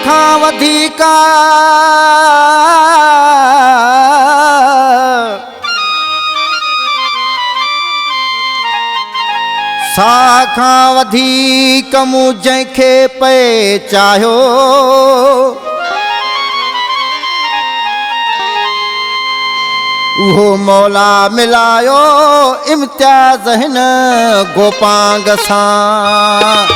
खां वधीक साह खां वधीक मूं जंहिंखे पे चाहियो उहो मौला मिलायो इम्तियाज़ हिन गोपांग सां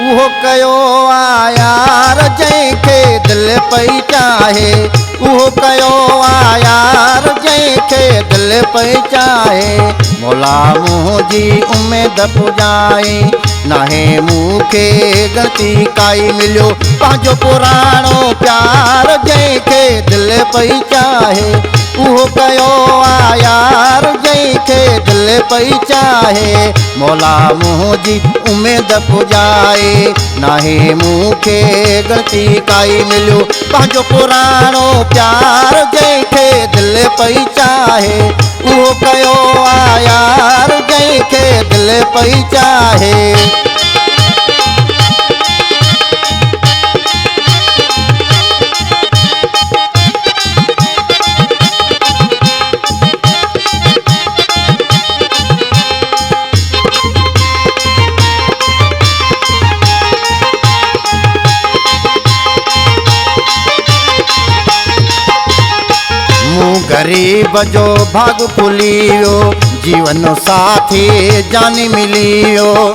उहो कयो आहे यार जंहिंखे दिलि पई चाहे उहो कयो आहे यार जंहिंखे दिलि पई चाहे मौला मुंहिंजी उमेद पुॼाए नाहे मूंखे ग़लती काई मिलियो पंहिंजो पुराणो प्यार जंहिंखे दिलि पई चाहे उहो कयो आहे यार जंहिंखे दिलि पई चाहे मौला मुंहिंजी उमेद पुॼाए नाहे मूंखे ग़लती काई मिलियो पंहिंजो पुराणो प्यार जंहिंखे दिलि पई चाहे उहो कयो आहे यार जंहिंखे दिलि पई चाहे गरीब जो भाग खुली वियो जीवन साथी जानी मिली वियो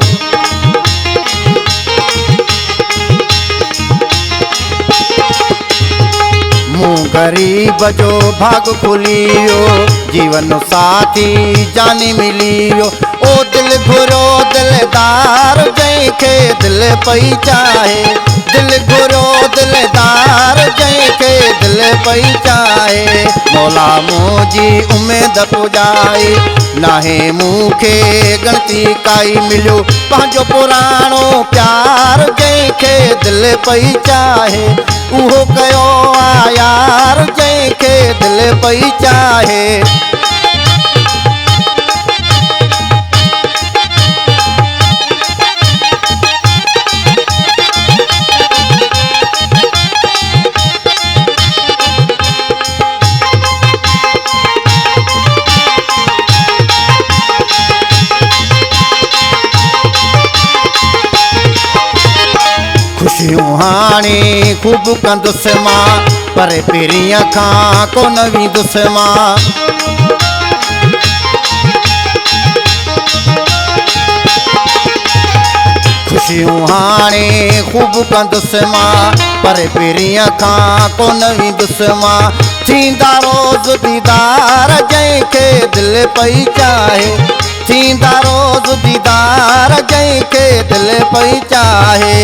मूं गरीब जो भाग खुली वियो जीवन साथी जानी मिली वियो ओ दिल घुरो दिलदार जंहिंखे दिलि पई चाहे दिल घुरो दिलदार जंहिंखे दिलि पई चाहे मौला मुंहिंजी उमेद पुॼाए नाहे मूंखे ग़लती काई मिलियो पंहिंजो पुराणो प्यार जंहिंखे दिलि पई चाहे उहो कयो आहे यार जंहिंखे दिलि पई चाहे खुशियूं हाणे ख़ूब कंदुसि मां पर पहिरीं खां कोन वेंदुसि मां खुशियूं हाणे ख़ूब कंदुसि मां पर पहिरीं खां कोन वेंदुसि मां थींदा रोज़ दीदार जंहिंखे दिलि पई चाहे थींदा रोज़ दीदार जंहिंखे दिलि पई चाहे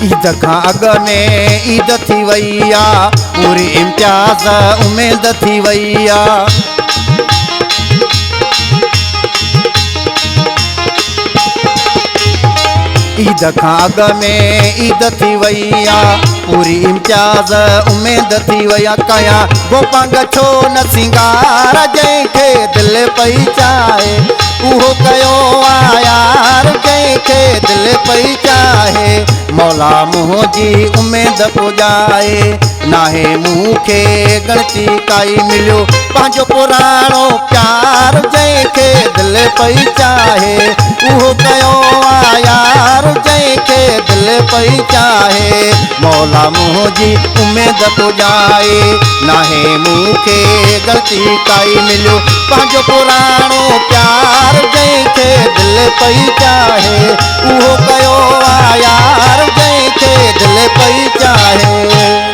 ईद खां अॻु में ईद थी वई आहे पूरी इम्तियाज़ उमेद थी वई आहे ईद खां अॻु में ईद थी वई आहे पूरी इम्तियाज़ उमेद थी वई आहे कयां गोपांग छो न सिंगार जंहिंखे दिलि पई चाहे उहो कयो आहे यार जंहिंखे दिलि पई चाहे मौला मुंहिंजी उमेद पुॼाए नाहे मूंखे ग़लती काई मिलियो पंहिंजो पुराणो प्यार जंहिंखे दिलि पई चाहे उहो कयो आहे यार जंहिंखे दिलि पई चाहे मौला मुंहिंजी उमेद पुॼाए नाहे मूंखे ग़लती काई मिलियो पंहिंजो पुराणो प्यार जंहिंखे दिलि पई चाहे उहो कयो आहे यार जंहिंखे दिलि पई चाहे